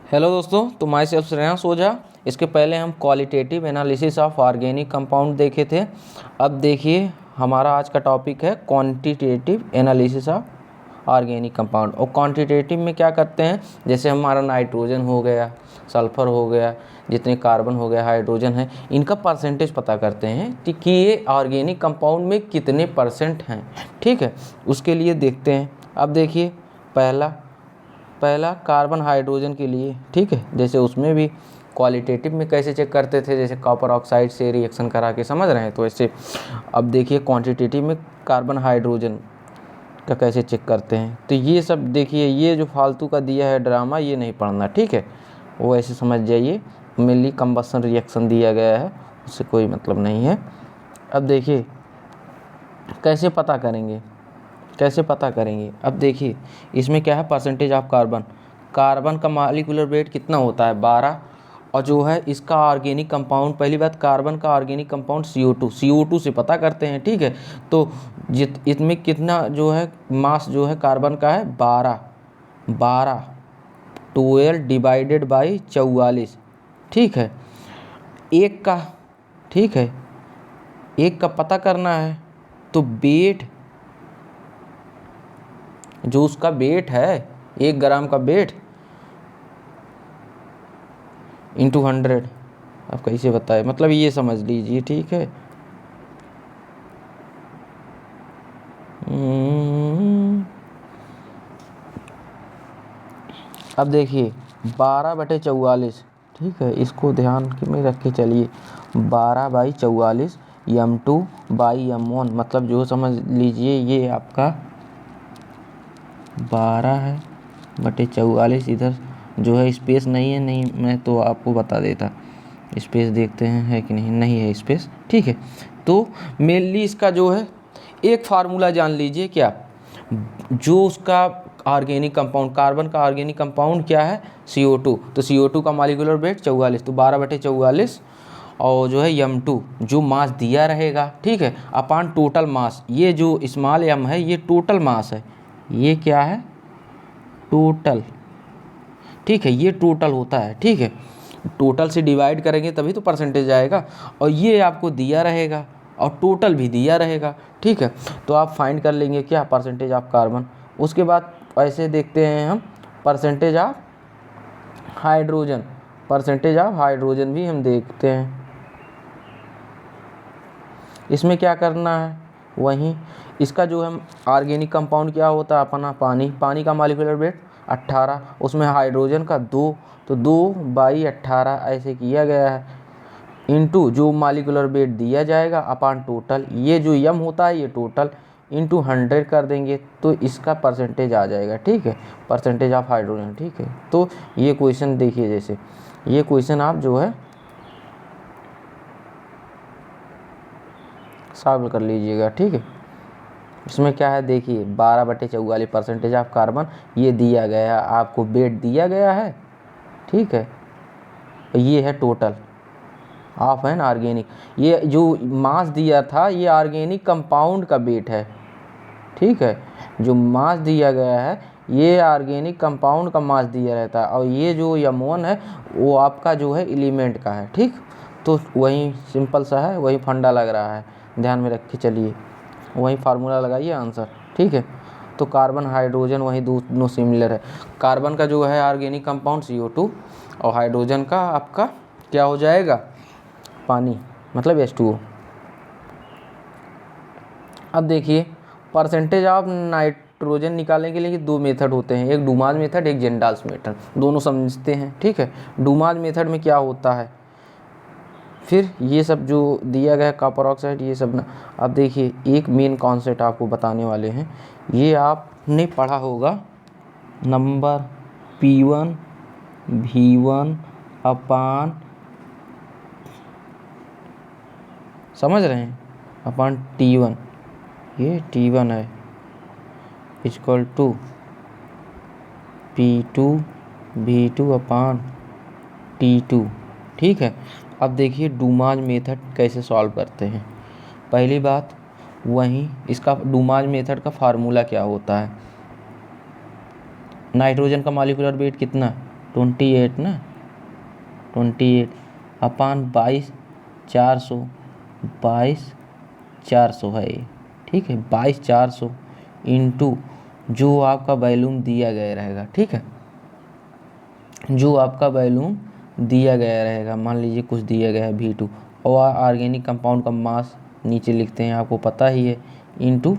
Hello दोस्तों, तो my self Shreyansh ओझा। इसके पहले हम qualitative analysis of organic compound देखे थे। अब देखिए हमारा आज का टॉपिक है quantitative analysis of organic compound. और क्वांटिटेटिव में क्या करते हैं, जैसे हमारा नाइट्रोजन हो गया, सल्फर हो गया, जितने कार्बन हो गया, हाइड्रोजन है, इनका परसेंटेज पता करते हैं कि ये ऑर्गेनिक कंपाउंड में कितने परसेंट हैं। ठीक है, उसके लिए देखते हैं। अब देखिए पहला कार्बन हाइड्रोजन के लिए, ठीक है, जैसे उसमें भी क्वालिटेटिव में कैसे चेक करते थे, जैसे कॉपर ऑक्साइड से रिएक्शन करा के, समझ रहे हैं, तो ऐसे अब देखिए क्वांटिटेटिव में कार्बन हाइड्रोजन का कैसे चेक करते हैं। तो ये सब देखिए, ये जो फालतू का दिया है ड्रामा, ये नहीं पढ़ना, ठीक है, वो ऐसे समझ जाइए। मेनली कंबसन रिएक्शन दिया गया है, उससे कोई मतलब नहीं है। अब देखिए कैसे पता करेंगे, अब देखिए इसमें क्या है, परसेंटेज ऑफ कार्बन का मॉलिक्यूलर वेट कितना होता है, 12। और जो है इसका ऑर्गेनिक कंपाउंड, पहली बात कार्बन का ऑर्गेनिक कंपाउंड CO2 से पता करते हैं, ठीक है। तो इसमें कितना जो है मास जो है कार्बन का है, 12 12 डिवाइडेड बाई 44, ठीक है। एक का, ठीक है, एक का पता करना है, तो वेट जो उसका वेट है, 1 ग्राम का वेट इंटू 100, अब कैसे बताए, मतलब ये समझ लीजिए, ठीक है। अब देखिए 12/44, ठीक है, इसको ध्यान में रख के चलिए। 12/44 m2/m1, मतलब जो समझ लीजिए ये आपका 12/44। इधर जो है स्पेस नहीं है, नहीं मैं तो आपको बता देता, स्पेस देखते हैं है कि नहीं है स्पेस, ठीक है। तो मेनली इसका जो है एक फार्मूला जान लीजिए, क्या, जो उसका ऑर्गेनिक कंपाउंड, कार्बन का ऑर्गेनिक कंपाउंड क्या है, CO2, तो CO2 का मॉलिक्यूलर वेट 44, तो 12/44 और जो है m2 जो मास दिया रहेगा, ठीक है, अपान टोटल मास। ये जो स्मॉल m है ये टोटल मास है, ये क्या है, टोटल, ठीक है, ये टोटल होता है, ठीक है। टोटल से डिवाइड करेंगे तभी तो परसेंटेज आएगा, और ये आपको दिया रहेगा और टोटल भी दिया रहेगा, ठीक है। तो आप फाइंड कर लेंगे क्या, परसेंटेज ऑफ कार्बन। उसके बाद ऐसे देखते हैं हम परसेंटेज ऑफ हाइड्रोजन, भी हम देखते हैं। इसमें क्या करना है, वहीं इसका जो है ऑर्गेनिक कंपाउंड क्या होता है अपना, पानी का मॉलिक्यूलर वेट 18, उसमें हाइड्रोजन का 2, तो 2/18 ऐसे किया गया है, इंटू जो मॉलिक्यूलर वेट दिया जाएगा अपान टोटल, ये जो m होता है ये टोटल, इंटू 100 कर देंगे तो इसका परसेंटेज आ जाएगा, ठीक है, परसेंटेज ऑफ हाइड्रोजन, ठीक है। तो ये क्वेश्चन देखिए, जैसे ये क्वेश्चन आप जो है सॉल्व कर लीजिएगा, ठीक है। इसमें क्या है देखिए, 12/44 परसेंटेज ऑफ कार्बन, ये दिया गया है आपको, वेट दिया गया है, ठीक है, ये है टोटल ऑफ एन ऑर्गेनिक। ये जो मास दिया था ये ऑर्गेनिक कंपाउंड का वेट है, ठीक है, जो मास दिया गया है ये ऑर्गेनिक कंपाउंड का मास दिया रहता है, और ये जो m1 है वो आपका जो है एलिमेंट का है, ठीक। तो वही सिंपल सा है, वही फंडा लग रहा है, ध्यान में रख के चलिए, वही फार्मूला लगाइए, आंसर, ठीक है। तो कार्बन हाइड्रोजन वही दोनों सिमिलर है। कार्बन का जो है ऑर्गेनिक कंपाउंड CO2 और हाइड्रोजन का आपका क्या हो जाएगा, पानी, मतलब H2O। अब देखिए परसेंटेज ऑफ नाइट्रोजन निकालने के लिए 2 मेथड होते हैं, एक डुमाज मेथड, एक जेंडाल्स मेथड, दोनों समझते हैं, ठीक है। डुमाज मेथड में क्या होता है, फिर ये सब जो दिया गया कॉपर ऑक्साइड ये सब ना। अब देखिए एक मेन कॉन्सेप्ट आपको बताने वाले हैं, ये आपने पढ़ा होगा, नंबर P1 V1 अपान, समझ रहे हैं, अपान T1, ये T1 है, equal to P2 V2 upon T2, ठीक है। अब देखिए डुमाज मेथड कैसे सॉल्व करते हैं। पहली बात वहीं इसका डुमाज मेथड का फार्मूला क्या होता है, नाइट्रोजन का मॉलिक्यूलर वेट कितना, 28 ना, 28 अपान 22,400, 22,400 है ये, ठीक है। 22,400 इंटू जो आपका वैल्यूम दिया गया रहेगा, ठीक है, जो आपका वैल्यूम दिया गया रहेगा, मान लीजिए कुछ दिया गया है V2 और ऑर्गेनिक कंपाउंड का मास नीचे लिखते हैं, आपको पता ही है, इंटू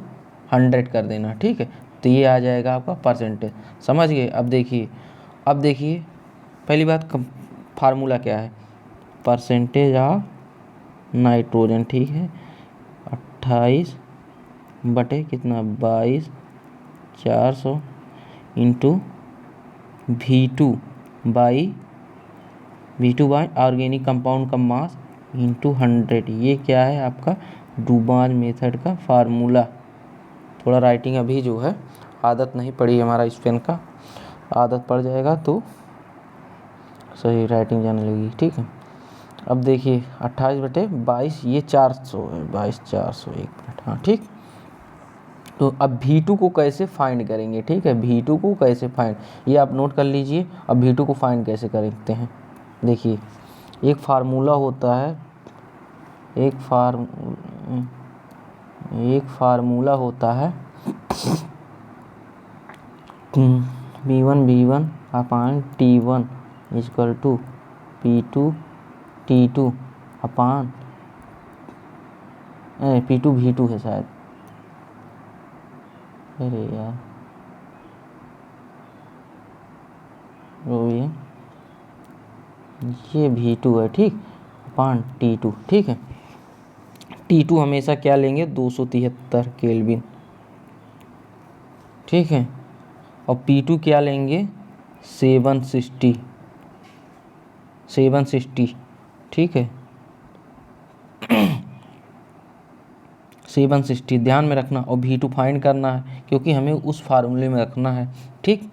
100 कर देना, ठीक है। तो ये आ जाएगा आपका परसेंटेज, समझ गए। अब देखिए पहली बात फार्मूला क्या है, परसेंटेज ऑफ नाइट्रोजन, ठीक है। 28 बटे कितना 22,400 into V2 by organic compound का मास इंटू 100। ये क्या है आपका डुबान मेथड का फार्मूला। थोड़ा राइटिंग अभी जो है आदत नहीं पड़ी, हमारा इस पेन का आदत पड़ जाएगा तो सही राइटिंग जाने लगी, ठीक है। अब देखिए 28 बटे 22, ये 400 है, 22,400, 1 मिनट, हाँ ठीक। तो अब V2 को कैसे फाइंड करेंगे, ठीक है, V2 को कैसे फाइंड, ये आप नोट कर लीजिए। अब V2 को फाइंड कैसे करते हैं, देखिए एक फार्मूला होता है, एक फार्मूला होता है V1 upon T1 equal to P2 T2 upon P2 V2 है शायद, अरे यार वो ये V2 है, ठीक, अपान T2, ठीक है। T2 हमेशा क्या लेंगे 273 केल्विन, ठीक है। और P2 क्या लेंगे 760, ठीक है। 760 ध्यान में रखना, और V2 फाइंड करना है क्योंकि हमें उस फार्मूले में रखना है, ठीक।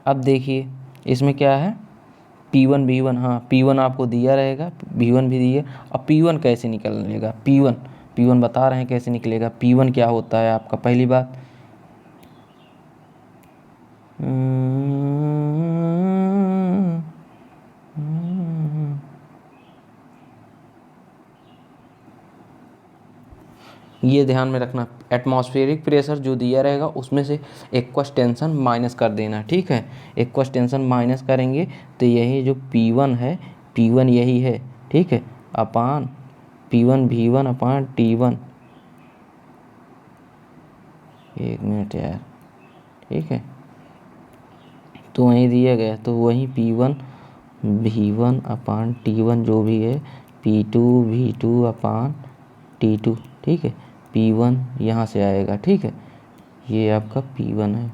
अब देखिए इसमें क्या है P1 V1, हाँ P1 आपको दिया रहेगा, V1 भी दिया। अब P1 कैसे निकलेगा, P1 बता रहे हैं कैसे निकलेगा। P1 क्या होता है आपका, पहली बात ये ध्यान में रखना, एटमॉस्फेरिक प्रेशर जो दिया रहेगा उसमें से एक्वस टेंशन माइनस कर देना, ठीक है। एक्वस टेंशन माइनस करेंगे तो यही जो P1 है, P1 यही है, ठीक है, अपान P1 V1 अपान T1, 1 मिनट यार, ठीक है। तो वहीं दिया गया, तो वहीं P1 V1 अपान T1 जो भी है, P2 V2 अपान T2, ठीक है। P1 यहाँ से आएगा, ठीक है, ये आपका P1 है।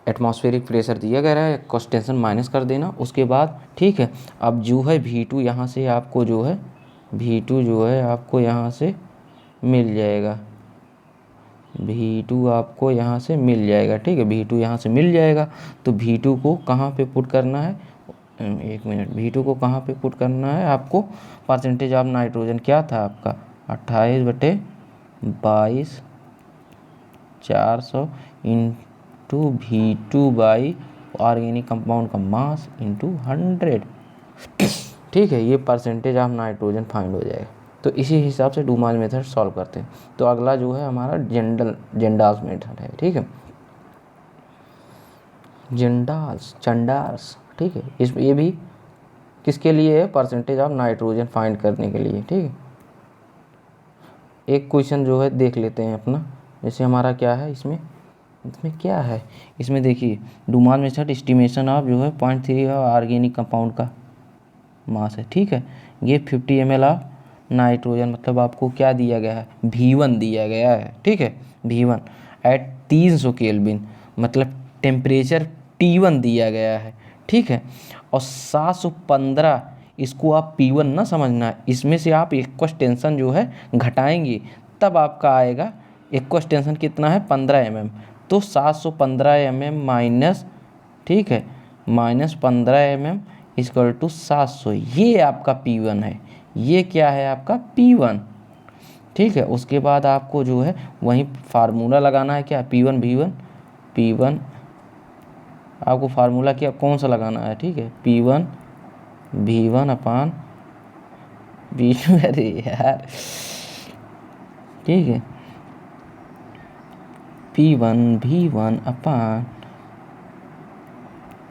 एटमॉस्फेरिक प्रेशर दिया गया है, एक्वस टेंशन माइनस कर देना, उसके बाद ठीक है। अब जो है V2 यहाँ से आपको जो है V2 जो है आपको यहाँ से मिल जाएगा, V2 आपको यहाँ से मिल जाएगा, ठीक है। V2 यहाँ से मिल जाएगा तो V2 को कहाँ पे पुट करना है, 1 मिनट, V2 को कहाँ पे पुट करना है आपको, परसेंटेज ऑफ नाइट्रोजन क्या था आपका 28 बटे 22,400 into V2 by organic compound का मास इंटू 100, ठीक है। ये परसेंटेज ऑफ नाइट्रोजन फाइंड हो जाएगा। तो इसी हिसाब से डुमाल मेथड सॉल्व करते हैं। तो अगला जो है हमारा जेंडाल्स मेथड है, ठीक है, चंडाल्स, ठीक है। ये भी किसके लिए है, परसेंटेज ऑफ नाइट्रोजन फाइंड करने के लिए, ठीक है। एक क्वेश्चन जो है देख लेते हैं अपना, जैसे हमारा क्या है इसमें क्या है, इसमें देखिए डुमाल मेथड एस्टिमेशन ऑफ जो है 0.3 ऑर्गेनिक कंपाउंड का मास है, ठीक है। ये 50 ml ऑफ नाइट्रोजन, मतलब आपको क्या दिया गया है V1 दिया गया है, ठीक है, V1 एट 300 केल्विन, मतलब टेम्परेचर T1 दिया गया है, ठीक है। और 715, इसको आप P1 ना समझना, इसमें से आप एक्वस टेंशन जो है घटाएंगे तब आपका आएगा एक्वस टेंशन कितना है 15 mm, तो 715 mm माइनस, ठीक है, माइनस 15 mm इक्वल टू 700, ये आपका P1 है, ये क्या है आपका P1, ठीक है। उसके बाद आपको जो है वहीं फार्मूला लगाना है क्या, P1 V1, P1 आपको फार्मूला क्या कौन सा लगाना है, ठीक है, P1 V1 अपान V2 अरे यार, ठीक है, P1 V1 upon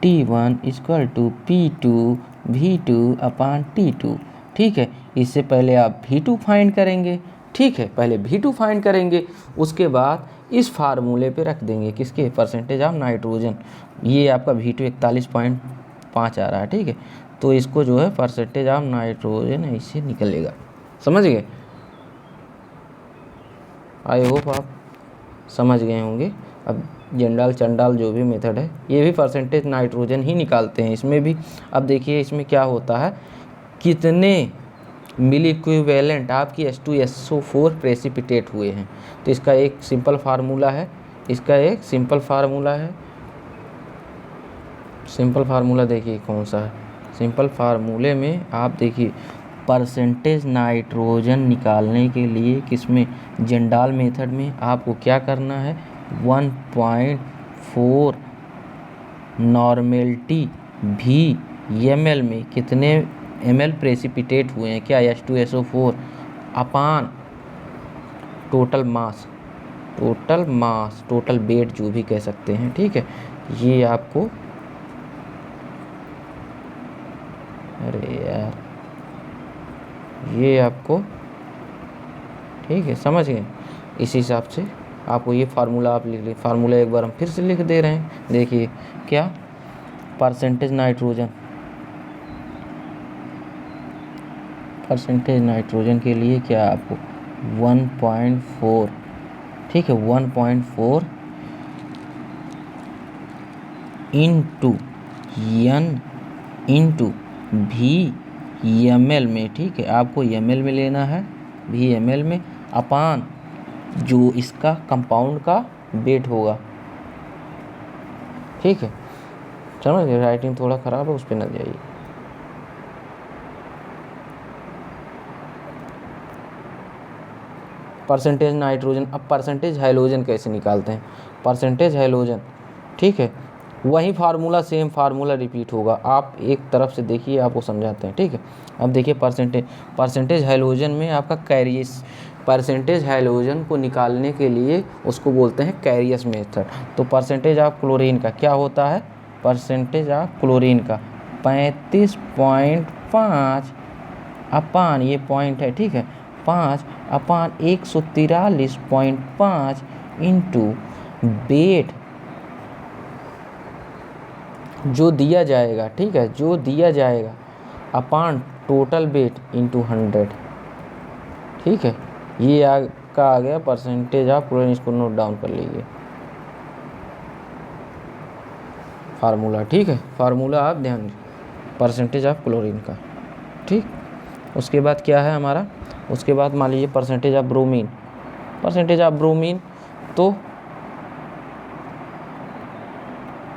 T1 equal to P2 V2 upon T2, ठीक है। इससे पहले आप V2 फाइंड करेंगे, ठीक है, पहले V2 फाइंड करेंगे, उसके बाद इस फार्मूले पे रख देंगे किसके, परसेंटेज ऑफ नाइट्रोजन। ये आपका V2 41.5 आ रहा है, ठीक है, तो इसको जो है परसेंटेज ऑफ नाइट्रोजन ऐसे निकलेगा, समझ गए। आई होप आप समझ गए होंगे। अब जंडाल चंडाल जो भी मेथड है, ये भी परसेंटेज नाइट्रोजन ही निकालते हैं इसमें भी। अब देखिए इसमें क्या होता है, कितने मिली इक्विवेलेंट आपकी H2SO4 प्रेसिपिटेट हुए हैं। तो इसका एक सिंपल फार्मूला है, सिंपल फार्मूला देखिए कौन सा है। सिंपल फार्मूले में आप देखिए परसेंटेज नाइट्रोजन निकालने के लिए किसमें, जंडाल मेथड में आपको क्या करना है, 1.4 नॉर्मेलिटी भी ml में कितने ml प्रेसिपिटेट हुए हैं, क्या H2SO4 अपान टोटल मास, टोटल वेट जो भी कह सकते हैं, ठीक है। ये आपको, अरे यार, ये आपको, ठीक है, समझ गए। इस हिसाब से आपको ये फार्मूला आप लिख लीजिए। फार्मूला एक बार हम फिर से लिख दे रहे हैं, देखिए क्या, परसेंटेज नाइट्रोजन के लिए क्या आपको 1.4, ठीक है, 1.4 into n into V ml में, ठीक है, आपको ml में लेना है, V ml में, अपान जो इसका कंपाउंड का वेट होगा, ठीक है, समझ गए। राइटिंग थोड़ा ख़राब है, उस पर न जाइए। परसेंटेज नाइट्रोजन, अब परसेंटेज हाइड्रोजन कैसे निकालते हैं, परसेंटेज हाइड्रोजन, ठीक है, वही फार्मूला, सेम फार्मूला रिपीट होगा। आप एक तरफ से देखिए, आपको समझाते हैं, ठीक है। अब देखिए परसेंटेज हाइड्रोजन में आपका कैरियस, परसेंटेज हाइड्रोजन को निकालने के लिए उसको बोलते हैं कैरियस मेथड। तो परसेंटेज ऑफ क्लोरीन का क्या होता है, परसेंटेज ऑफ क्लोरीन का 35.5 अपान, ये पॉइंट है, ठीक है, 5 अपान 143.5 इंटू वेट जो दिया जाएगा, ठीक है, जो दिया जाएगा, अपान टोटल वेट इंटू 100, ठीक है। ये आपका आ गया परसेंटेज ऑफ क्लोरीन, इसको नोट डाउन कर लीजिए फार्मूला, ठीक है, फार्मूला आप ध्यान दीजिए परसेंटेज ऑफ क्लोरीन का, ठीक। उसके बाद क्या है हमारा, उसके बाद मान लीजिए परसेंटेज ऑफ ब्रोमीन, तो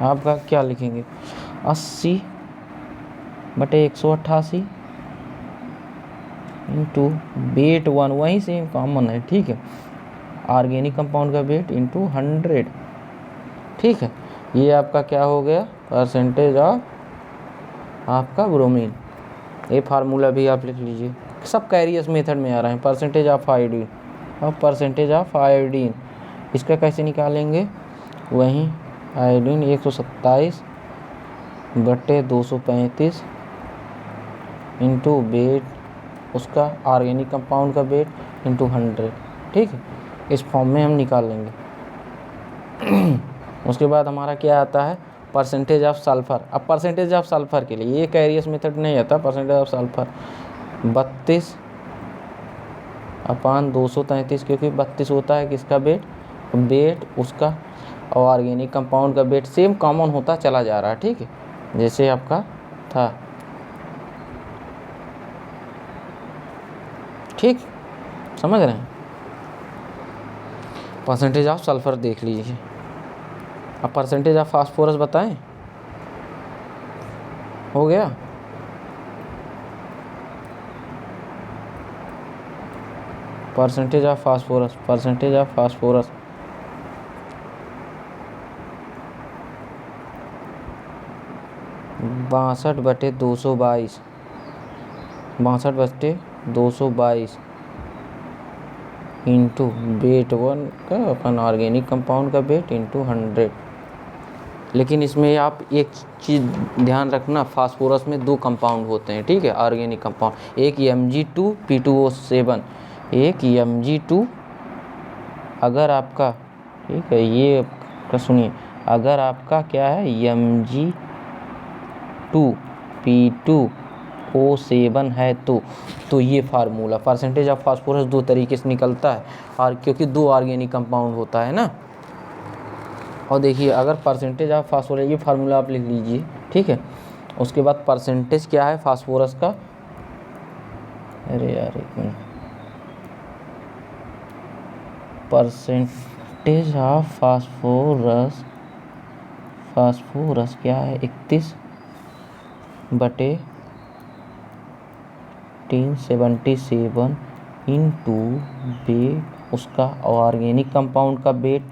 आपका क्या लिखेंगे, 80/188 इंटू वेट 1, वहीं सेम कॉमन है, ठीक है, ऑर्गेनिक कंपाउंड का वेट इंटू 100, ठीक है। ये आपका क्या हो गया, परसेंटेज ऑफ आपका ब्रोमीन। ये फार्मूला भी आप लिख लीजिए, सब कैरियस मेथड में आ रहे हैं। परसेंटेज ऑफ आयोडीन, अब परसेंटेज ऑफ आयोडीन इसका कैसे निकालेंगे, वहीं आयोडीन 127/235 इंटू वेट उसका ऑर्गेनिक कंपाउंड का वेट इंटू 100, ठीक है, इस फॉर्म में हम निकाल लेंगे। उसके बाद हमारा क्या आता है, परसेंटेज ऑफ सल्फ़र। अब परसेंटेज ऑफ सल्फ़र के लिए ये कैरियस मेथड नहीं आता, परसेंटेज ऑफ सल्फ़र 32/233, क्योंकि 32 होता है किसका वेट उसका, और ऑर्गेनिक कंपाउंड का वेट सेम कॉमन होता चला जा रहा है, ठीक है, जैसे आपका था, ठीक, समझ रहे हैं। परसेंटेज ऑफ सल्फ़र देख लीजिए। अब परसेंटेज ऑफ फास्फोरस बताएं, हो गया, percentage of phosphorus, 62/222 62/222 into weight 1 का अपन ऑर्गेनिक कंपाउंड का वेट इंटू 100। लेकिन इसमें आप एक चीज़ ध्यान रखना, फास्फोरस में 2 कंपाउंड होते हैं, ठीक है, ऑर्गेनिक कंपाउंड। एक Mg2P2O7, एक Mg2, अगर आपका, ठीक है, ये सुनिए, अगर आपका क्या है Mg2P2O7 है तो ये फार्मूला परसेंटेज ऑफ फास्फोरस 2 तरीके से निकलता है, और क्योंकि 2 ऑर्गेनिक कंपाउंड होता है ना। और देखिए, अगर परसेंटेज ऑफ फास्फोरस, ये फार्मूला आप लिख लीजिए, ठीक है। उसके बाद परसेंटेज क्या है फास्फोरस का, अरे यार एक मिनट, परसेंटेज ऑफ फास्फोरस क्या है 31/377 इंटू वेट उसका ऑर्गेनिक कंपाउंड का वेट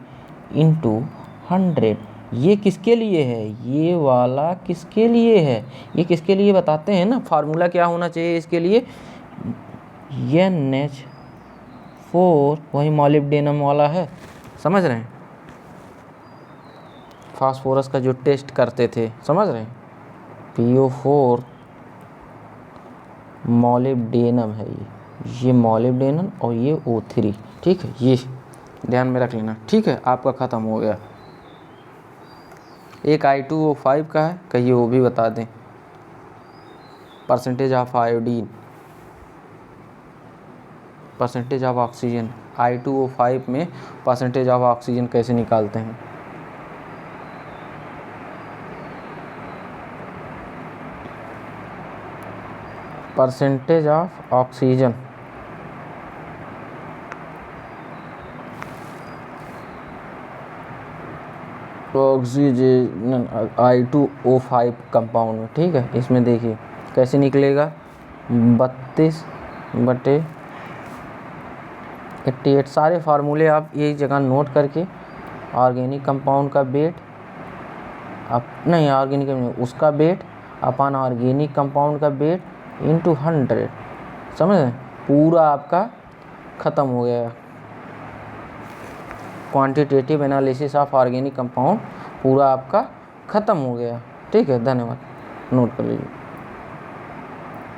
इंटू 100। ये किसके लिए है, ये वाला किसके लिए है, ये किसके लिए बताते हैं ना। फार्मूला क्या होना चाहिए इसके लिए, NH4, वही मॉलिब्डेनम वाला है, समझ रहे हैं, फास्फोरस का जो टेस्ट करते थे, समझ रहे हैं, PO4 मॉलिब्डेनम है ये मॉलिब्डेनम, और ये O3, ठीक है, ये ध्यान में रख लेना, ठीक है। आपका ख़त्म हो गया। एक I2O5 का है, कहिए वो भी बता दें। Percentage of iodine, percentage of oxygen, I2O5 में परसेंटेज ऑफ ऑक्सीजन कैसे निकालते हैं। Percentage of oxygen, oxygen I2O5 compound में, ठीक है। इसमें देखिए कैसे निकलेगा, 32/88। सारे फार्मूले आप एक जगह नोट करके, ऑर्गेनिक कंपाउंड का वेट ऑर्गेनिक उसका वेट अपन ऑर्गेनिक कंपाउंड का वेट इंटू 100, समझ रहे, पूरा आपका ख़त्म हो गया। Quantitative analysis of organic compound पूरा आपका ख़त्म हो गया, ठीक है। धन्यवाद, नोट कर लीजिए।